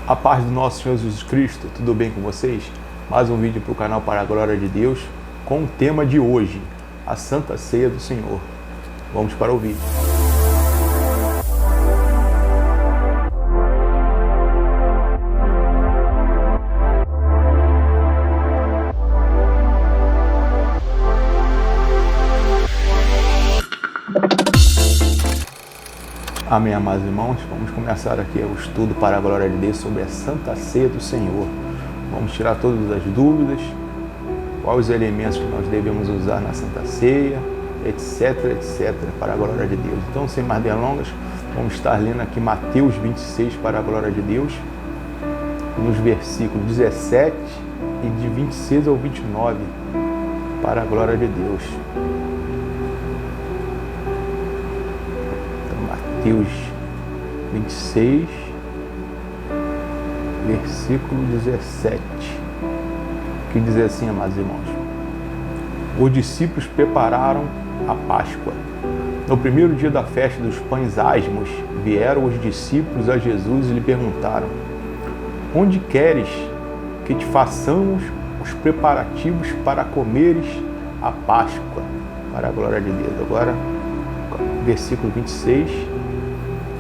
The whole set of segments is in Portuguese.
A paz do nosso Senhor Jesus Cristo, tudo bem com vocês? Mais um vídeo para o canal Para a Glória de Deus, com o tema de hoje, a Santa Ceia do Senhor. Vamos para o vídeo. Amém, amados irmãos, vamos começar aqui o estudo para a glória de Deus sobre a Santa Ceia do Senhor. Vamos tirar todas as dúvidas, quais os elementos que nós devemos usar na Santa Ceia, etc, para a glória de Deus. Então, sem mais delongas, vamos estar lendo aqui Mateus 26 para a glória de Deus, nos versículos 17 e de 26 ao 29 para a glória de Deus. Mateus 26, versículo 17, que diz assim, amados irmãos: os discípulos prepararam a Páscoa. No primeiro dia da festa dos pães asmos, vieram os discípulos a Jesus e lhe perguntaram: onde queres que te façamos os preparativos para comeres a Páscoa? Para a glória de Deus. Agora, versículo 26.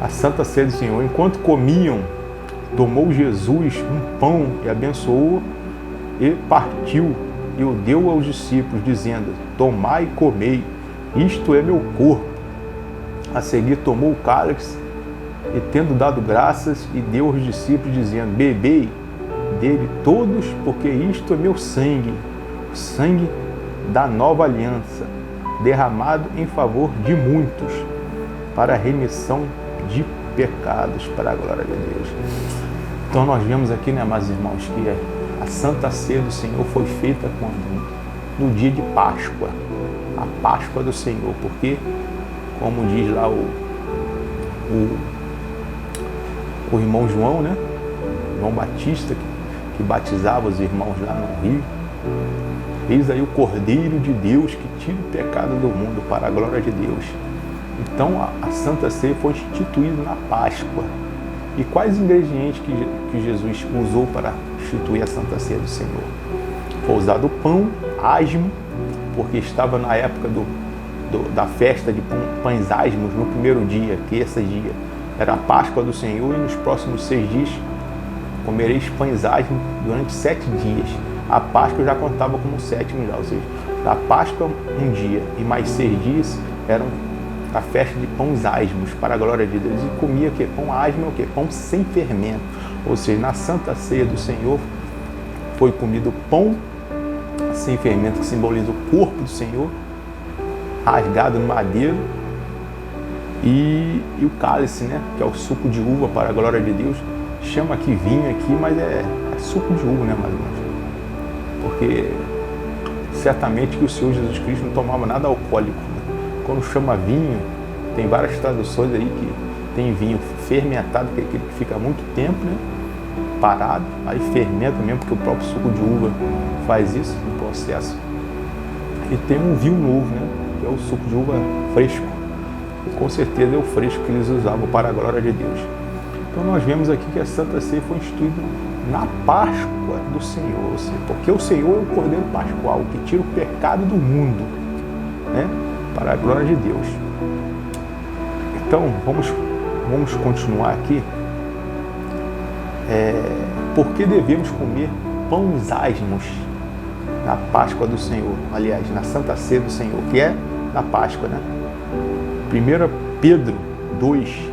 A Santa Ceia do Senhor. Enquanto comiam, tomou Jesus um pão e abençoou e partiu e o deu aos discípulos, dizendo: tomai e comei, isto é meu corpo. A seguir tomou o cálice e, tendo dado graças, e deu aos discípulos, dizendo: bebei dele todos, porque isto é meu sangue, o sangue da nova aliança, derramado em favor de muitos, para a remissão de pecados, para a glória de Deus. Então nós vemos aqui, né, amados irmãos, que a Santa Ceia do Senhor foi feita quando? No dia de Páscoa, a Páscoa do Senhor, porque, como diz lá o irmão João, né, João Batista, que batizava os irmãos lá no rio, eis aí o Cordeiro de Deus que tira o pecado do mundo, para a glória de Deus. Então a Santa Ceia foi instituída na Páscoa. E quais ingredientes que Jesus usou para instituir a Santa Ceia do Senhor? Foi usado o pão asmo, porque estava na época da festa de pães asmos, no primeiro dia, que esse dia era a Páscoa do Senhor, e nos próximos 6 dias comereis pães asmos durante 7 dias. A Páscoa já contava como 7º já, ou seja, da Páscoa um dia e mais 6 dias eram a festa de pães asmos, para a glória de Deus. E comia o que? Pão asmo é o que? Pão sem fermento. Ou seja, na Santa Ceia do Senhor foi comido pão sem fermento, que simboliza o corpo do Senhor, rasgado no madeiro, e o cálice, né, que é o suco de uva, para a glória de Deus. Chama aqui vinho aqui, mas é suco de uva, né, mais ou menos? Porque certamente que o Senhor Jesus Cristo não tomava nada alcoólico, né? Quando chama vinho, tem várias traduções aí que tem vinho fermentado, que é aquele que fica muito tempo, né, parado, aí fermenta mesmo, porque o próprio suco de uva faz isso no processo. E tem um vinho novo, né, que é o suco de uva fresco. E com certeza é o fresco que eles usavam, para a glória de Deus. Então nós vemos aqui que a Santa Ceia foi instituída na Páscoa do Senhor, porque o Senhor é o Cordeiro Pascual, que tira o pecado do mundo, né, para a glória de Deus. Então, vamos continuar aqui. Por que devemos comer pães asmos na Páscoa do Senhor? Aliás, na Santa Ceia do Senhor, que é na Páscoa, né? 1 Pedro 2,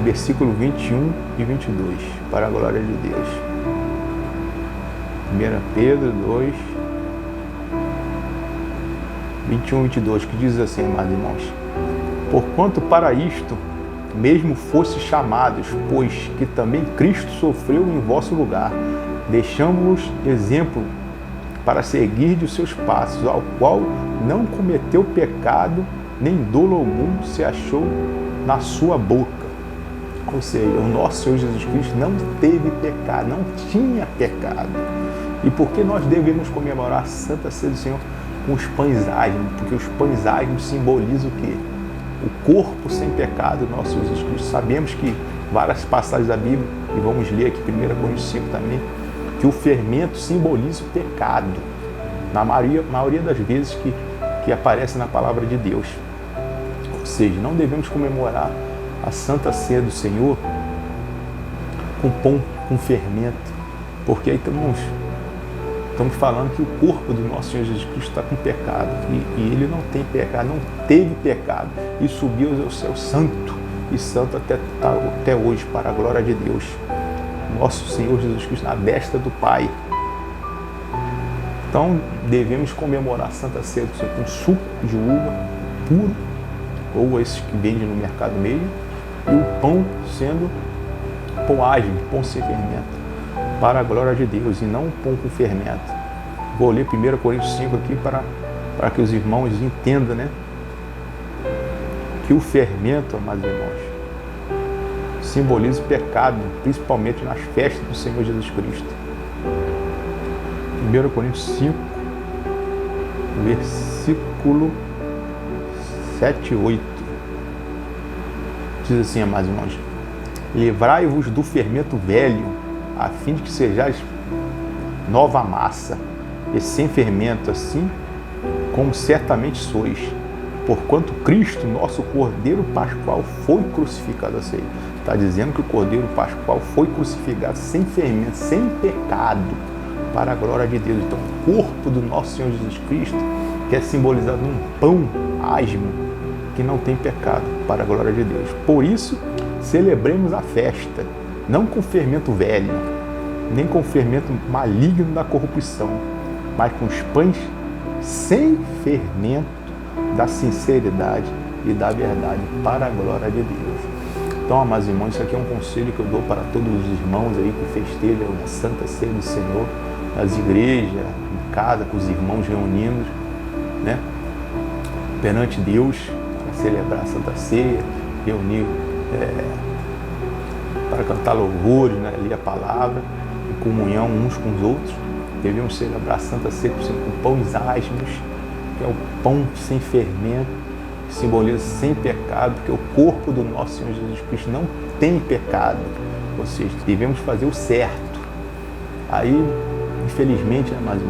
versículo 21 e 22, para a glória de Deus. 1 Pedro 2, 21 e 22, que diz assim, amados irmãos: porquanto para isto mesmo fosse chamados, pois que também Cristo sofreu em vosso lugar, deixando-vos exemplo para seguir de seus passos, ao qual não cometeu pecado, nem dolo algum se achou na sua boca. Ou seja, o nosso Senhor Jesus Cristo não teve pecado, não tinha pecado. E por que nós devemos comemorar a Santa Ceia do Senhor com os pães asmos? Porque os pães asmos simbolizam o quê? O corpo sem pecado do nosso Jesus Cristo. Sabemos que várias passagens da Bíblia, e vamos ler aqui 1 Coríntios 5 também, que o fermento simboliza o pecado, na maioria das vezes que aparece na palavra de Deus. Ou seja, não devemos comemorar a Santa Ceia do Senhor com pão com fermento, porque aí estamos falando que o corpo do nosso Senhor Jesus Cristo está com pecado, e ele não tem pecado, não teve pecado, e subiu ao céu santo e santo até hoje, para a glória de Deus. Nosso Senhor Jesus Cristo na destra do Pai. Então devemos comemorar a Santa Ceia do Senhor com suco de uva puro, ou esses que vendem no mercado mesmo, e o pão sendo pão ágil, pão sem fermento, para a glória de Deus, e não pão com fermento. Vou ler 1 Coríntios 5 aqui para que os irmãos entendam, né? Que o fermento, amados irmãos, simboliza o pecado, principalmente nas festas do Senhor Jesus Cristo. 1 Coríntios 5, versículo 7 e 8. Diz assim, amados irmãos: livrai-vos do fermento velho, a fim de que sejais nova massa, e sem fermento, assim como certamente sois. Porquanto Cristo, nosso Cordeiro Pascual, foi crucificado. Ou seja, está dizendo que o Cordeiro Pascual foi crucificado sem fermento, sem pecado, para a glória de Deus. Então, o corpo do nosso Senhor Jesus Cristo, que é simbolizado num pão asmo, que não tem pecado, para a glória de Deus. Por isso, celebremos a festa, não com fermento velho, nem com fermento maligno da corrupção, mas com os pães sem fermento, da sinceridade e da verdade, para a glória de Deus. Então, amados irmãos, isso aqui é um conselho que eu dou para todos os irmãos aí que festejam a Santa Ceia do Senhor, nas igrejas, em casa, com os irmãos reunidos, né, perante Deus, para celebrar a Santa Ceia, reunir para cantar louvores, né, ler a palavra, em comunhão uns com os outros. Devemos celebrar a Santa Ceia com pães asmos, que é o pão sem fermento, que simboliza sem pecado, porque o corpo do nosso Senhor Jesus Cristo não tem pecado. Ou seja, devemos fazer o certo. Aí, infelizmente, né, mas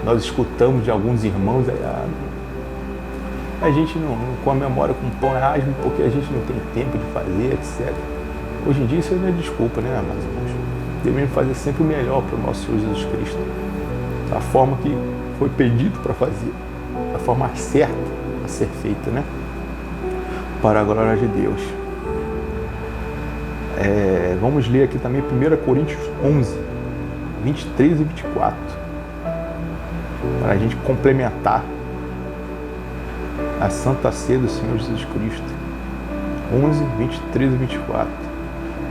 nós escutamos de alguns irmãos aí, a gente não comemora com pão asmo porque a gente não tem tempo de fazer, etc. Hoje em dia isso não é desculpa, né, amados irmãos? Devemos fazer sempre o melhor para o nosso Senhor Jesus Cristo, da forma que foi pedido para fazer, da forma certa a ser feita, né? Para a glória de Deus. Vamos ler aqui também 1 Coríntios 11, 23 e 24, para a gente complementar a Santa Ceia do Senhor Jesus Cristo. 11, 23 e 24,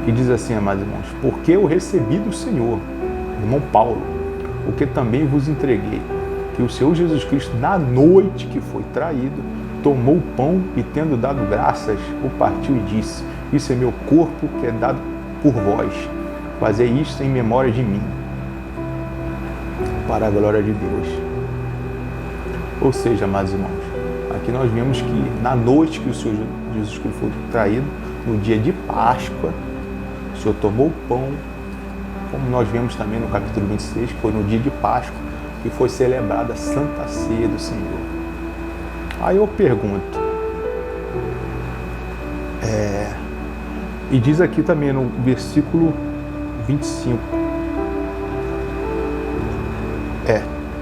que diz assim, amados irmãos: porque eu recebi do Senhor, irmão Paulo, o que também vos entreguei, que o Senhor Jesus Cristo, na noite que foi traído, tomou o pão e, tendo dado graças, o partiu e disse: isso é meu corpo, que é dado por vós. Fazei isto em memória de mim, para a glória de Deus. Ou seja, amados irmãos, aqui nós vemos que na noite que o Senhor Jesus Cristo foi traído, no dia de Páscoa, o Senhor tomou o pão, como nós vemos também no capítulo 26, que foi no dia de Páscoa que foi celebrada a Santa Ceia do Senhor. Aí eu pergunto, e diz aqui também no versículo 25,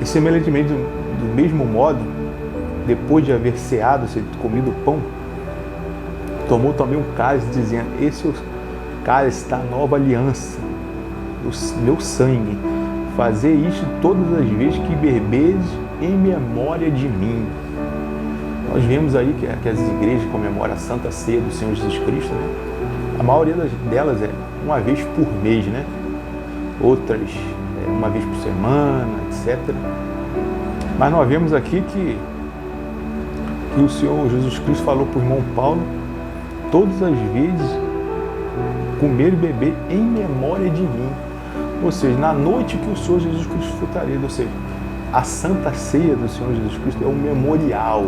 e semelhantemente do mesmo modo, depois de haver ceado, comido o pão, tomou também um cálice, dizendo: esse é o cálice da nova aliança, o meu sangue. Fazer isto todas as vezes que bebedes em memória de mim. Nós vemos aí que as igrejas comemoram a Santa Ceia do Senhor Jesus Cristo, né? A maioria delas é uma vez por mês, né? Outras uma vez por semana, etc. Mas nós vemos aqui que o Senhor Jesus Cristo falou para o irmão Paulo: todas as vezes comer e beber em memória de mim. Ou seja, na noite que o Senhor Jesus Cristo foi traído, ou seja, a Santa Ceia do Senhor Jesus Cristo é um memorial.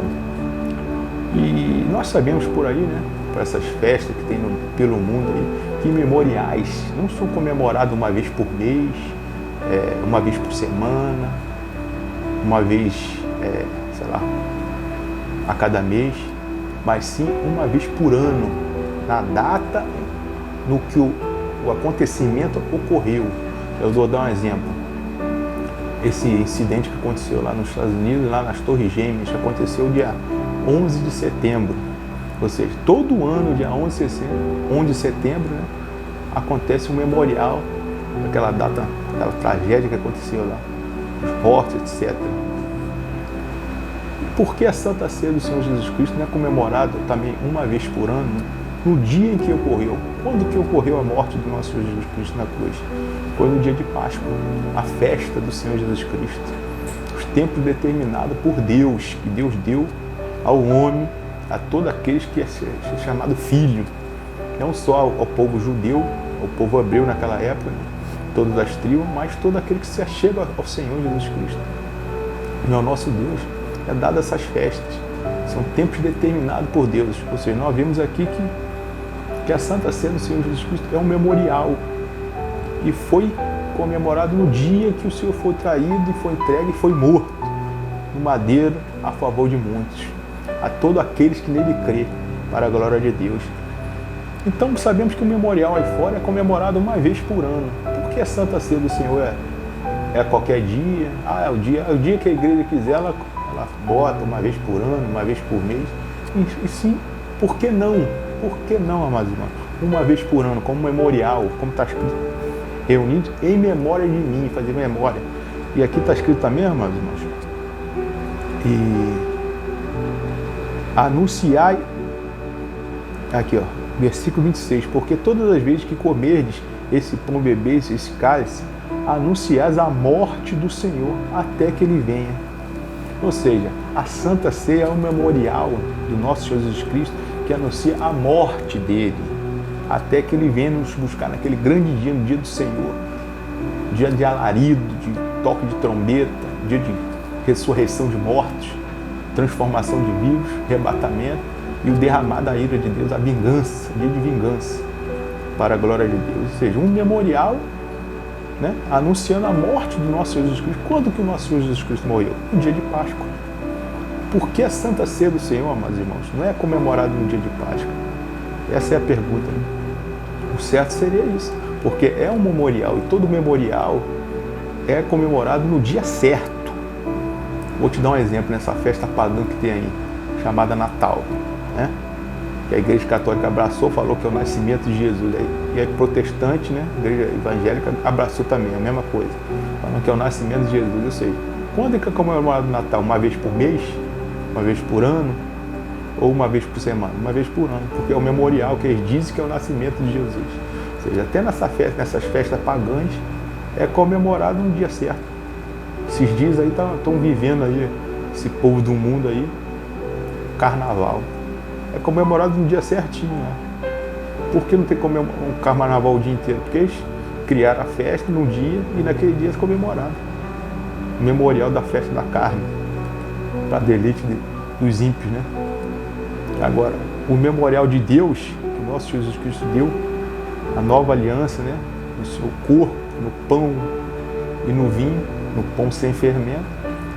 E nós sabemos por aí, né, por essas festas que tem pelo mundo aí, que memoriais não são comemorados uma vez por mês, uma vez por semana, uma vez, sei lá, a cada mês, mas sim uma vez por ano, na data no que o acontecimento ocorreu. Eu vou dar um exemplo. Esse incidente que aconteceu lá nos Estados Unidos, lá nas Torres Gêmeas, aconteceu dia 11 de setembro. Ou seja, todo ano, dia 11 de setembro, né, acontece um memorial daquela data, aquela tragédia que aconteceu lá, os mortos, etc. Por que a Santa Ceia do Senhor Jesus Cristo não é comemorada também uma vez por ano, no dia em que ocorreu? Quando que ocorreu a morte do nosso Senhor Jesus Cristo na cruz? Foi no dia de Páscoa, a festa do Senhor Jesus Cristo. Os tempos determinados por Deus, que Deus deu ao homem, a todos aqueles que é chamado filho. Não só ao povo judeu, ao povo hebreu naquela época, né? Todas as tribos, mas todo aquele que se achega ao Senhor Jesus Cristo. E ao nosso Deus é dado essas festas. São tempos determinados por Deus. Ou seja, nós vimos aqui que a Santa Ceia do Senhor Jesus Cristo é um memorial. E foi comemorado no dia que o Senhor foi traído e foi entregue e foi morto no madeiro a favor de muitos, a todos aqueles que nele crê, para a glória de Deus. Então sabemos que o memorial aí fora é comemorado uma vez por ano. Por que a Santa Ceia do Senhor é qualquer dia? É o dia que a igreja quiser, ela bota uma vez por ano, uma vez por mês. E sim, por que não? Por que não, amados irmãos? Uma vez por ano, como memorial, como está escrito, reunidos em memória de mim, fazer memória. E aqui está escrito também, amados irmãos, e anunciai, aqui ó, versículo 26, porque todas as vezes que comerdes esse pão, bebeis esse cálice, anunciais a morte do Senhor até que ele venha. Ou seja, a Santa Ceia é um memorial do nosso Senhor Jesus Cristo que anuncia a morte dele, até que ele venha nos buscar naquele grande dia, no dia do Senhor, dia de alarido, de toque de trombeta, dia de ressurreição de mortos, transformação de vivos, arrebatamento e o derramar da ira de Deus, a vingança, dia de vingança, para a glória de Deus. Ou seja, um memorial, né, anunciando a morte do nosso Senhor Jesus Cristo. Quando que o nosso Senhor Jesus Cristo morreu? No dia de Páscoa. Por que a Santa Ceia do Senhor, amados irmãos, não é comemorada no dia de Páscoa? Essa é a pergunta, né? O certo seria isso, porque é um memorial e todo memorial é comemorado no dia certo. Vou te dar um exemplo nessa festa pagã que tem aí, chamada Natal, né? Que a Igreja Católica abraçou, falou que é o nascimento de Jesus. E a protestante, né? A Igreja Evangélica abraçou também, a mesma coisa, falando que é o nascimento de Jesus. Eu sei. Quando é que é comemorado o Natal? Uma vez por mês? Uma vez por ano? Ou uma vez por semana? Uma vez por ano, porque é o memorial que eles dizem que é o nascimento de Jesus. Ou seja, até nessas festas pagãs é comemorado no dia certo. Esses dias aí estão vivendo aí, esse povo do mundo aí, carnaval. É comemorado no dia certinho, né? Por que não tem um carnaval o dia inteiro? Porque eles criaram a festa no dia e naquele dia é comemorado. O memorial da festa da carne, para deleite dos ímpios, né? Agora, o memorial de Deus, que o nosso Jesus Cristo deu, a nova aliança, né? No seu corpo, no pão e no vinho, no pão sem fermento,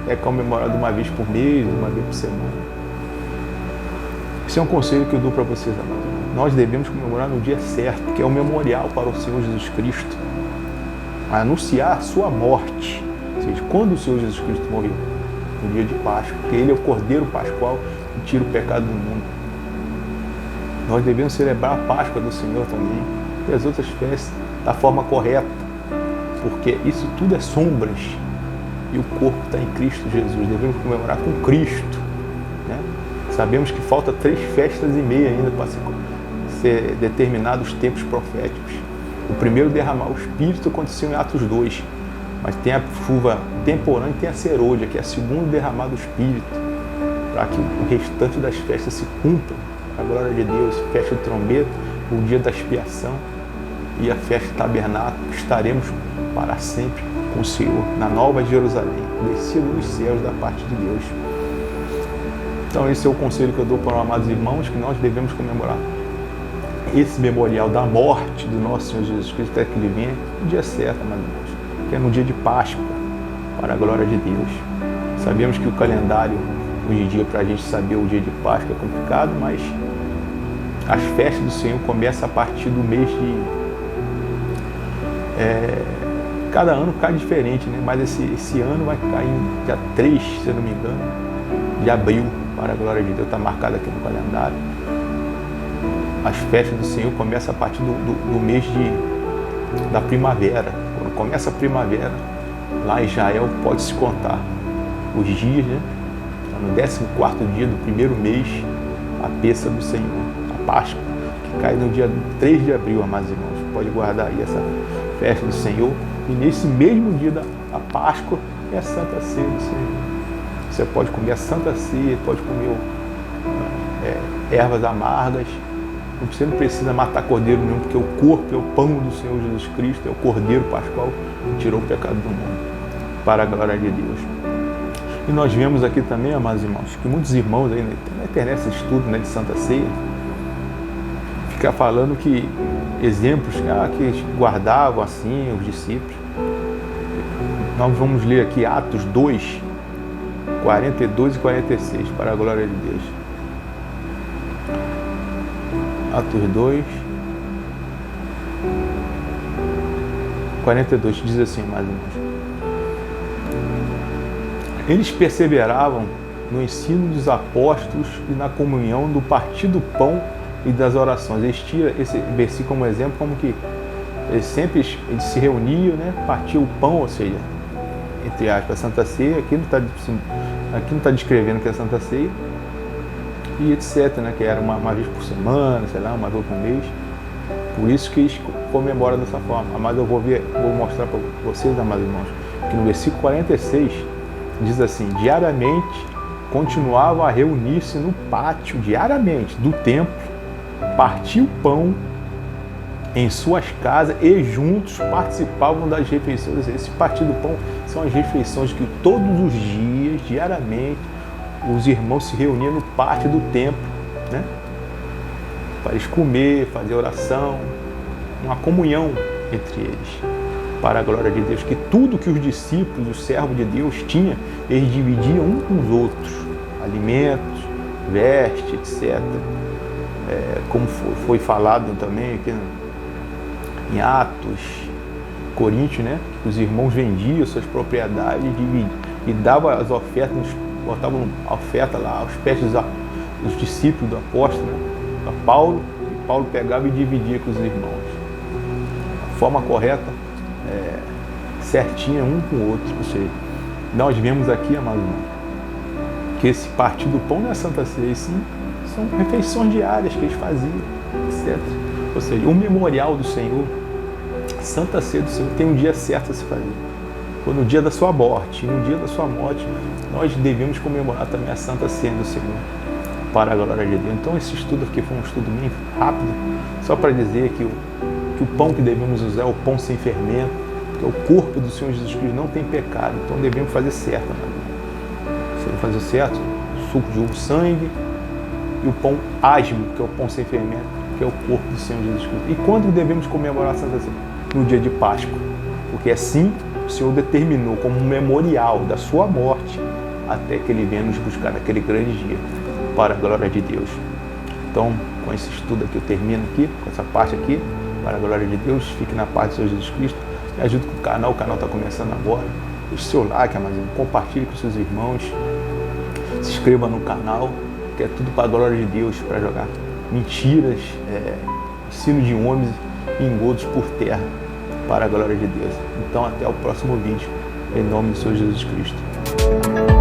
é comemorado uma vez por mês, uma vez por semana. Esse é um conselho que eu dou para vocês, amados. Nós devemos comemorar no dia certo, que é o memorial para o Senhor Jesus Cristo, a anunciar a sua morte. Ou seja, quando o Senhor Jesus Cristo morreu? No dia de Páscoa, porque Ele é o Cordeiro Pascual que tira o pecado do mundo. Nós devemos celebrar a Páscoa do Senhor também, e as outras festas da forma correta, porque isso tudo é sombras, e o corpo está em Cristo Jesus. Devemos comemorar com Cristo, né? Sabemos que falta 3 festas e meia ainda para ser determinados os tempos proféticos. O primeiro derramar o Espírito aconteceu em Atos 2, mas tem a chuva temporânea e tem a serôdia, que é a segunda derramar do Espírito, para que o restante das festas se cumpram. A glória de Deus, festa de trombeta, o dia da expiação e a festa do tabernáculo. Estaremos para sempre com o Senhor na Nova Jerusalém, descido dos céus da parte de Deus. Então esse é o conselho que eu dou para os amados irmãos, que nós devemos comemorar esse memorial da morte do nosso Senhor Jesus Cristo até que Ele venha no dia certo, amados irmãos, que é no dia de Páscoa, para a glória de Deus. Sabemos que o calendário hoje em dia, para a gente saber o dia de Páscoa é complicado, mas as festas do Senhor começam a partir do mês de... cada ano cai diferente, né? Mas esse ano vai cair em dia 3, se eu não me engano, de abril, para a glória de Deus, está marcado aqui no calendário. As festas do Senhor começam a partir do mês da primavera. Quando começa a primavera, lá em Israel pode-se contar os dias, né? No 14º dia do primeiro mês, a peça do Senhor, a Páscoa, que cai no dia 3 de abril, amados irmãos. Pode guardar aí essa festa do Senhor. E nesse mesmo dia da Páscoa é a Santa Ceia do Senhor. Você pode comer a Santa Ceia, pode comer ervas amargas. Você não precisa matar cordeiro nenhum, porque o corpo é o pão do Senhor Jesus Cristo, é o cordeiro pascual que tirou o pecado do mundo, para a glória de Deus. E nós vemos aqui também, amados irmãos, que muitos irmãos aí na internet, esse estudo, né, de Santa Ceia, fica falando que exemplos que eles guardavam assim, os discípulos. Nós vamos ler aqui Atos 2, 42 e 46, para a glória de Deus. Atos 2, 42, diz assim, mais ou menos. Eles perseveravam no ensino dos apóstolos e na comunhão, do partir do pão e das orações. Eles tiram esse versículo como exemplo, como que eles se reuniam, né, partiam o pão, ou seja, entre aspas, a Santa Ceia. Aqui não está descrevendo que é a Santa Ceia, e etc, né, que era uma vez por semana, sei lá, uma vez por mês. Por isso que eles comemoram dessa forma. Mas eu vou mostrar para vocês, amados irmãos, que no versículo 46 diz assim: diariamente continuavam a reunir-se no pátio, diariamente, do templo, partir o pão em suas casas e juntos participavam das refeições. Esse partir do pão são as refeições que todos os dias, diariamente, os irmãos se reuniam no pátio do templo, né? Para eles comer, fazer oração, uma comunhão entre eles, para a glória de Deus, que tudo que os discípulos, os servos de Deus tinham, eles dividiam um com os outros, alimentos, vestes, etc. Como foi falado também aqui em Atos, Coríntios, né? Os irmãos vendiam suas propriedades e davam as ofertas, botavam a oferta lá aos pés dos discípulos do apóstolo, né? A Paulo, e Paulo pegava e dividia com os irmãos. A forma correta, certinha, um com o outro. Ou seja, nós vemos aqui, amados irmãos, que esse partir do pão não é Santa Ceia, sim, são refeições diárias que eles faziam, etc. Ou seja, o memorial do Senhor, Santa Ceia do Senhor, tem um dia certo a se fazer. Foi no dia da sua morte. E no dia da sua morte, nós devemos comemorar também a Santa Ceia do Senhor, para a glória de Deus. Então esse estudo aqui foi um estudo bem rápido, só para dizer que o pão que devemos usar é o pão sem fermento, que é o corpo do Senhor Jesus Cristo, não tem pecado. Então devemos fazer certo, se não fazer certo, suco de uva, sangue, e o pão asmo, que é o pão sem fermento, que é o corpo do Senhor Jesus Cristo. E quando devemos comemorar a Santa Ceia? No dia de Páscoa, porque assim o Senhor determinou como um memorial da sua morte, até que Ele venha nos buscar naquele grande dia, para a glória de Deus. Então, com esse estudo aqui, eu termino aqui, com essa parte aqui, para a glória de Deus. Fique na paz do Senhor Jesus Cristo. Me ajude com o canal está começando agora. Deixe seu like, amados, compartilhe com seus irmãos, se inscreva no canal, que é tudo para a glória de Deus, para jogar mentiras, ensino de homens e engodos por terra, para a glória de Deus. Então, até o próximo vídeo, em nome do Senhor Jesus Cristo.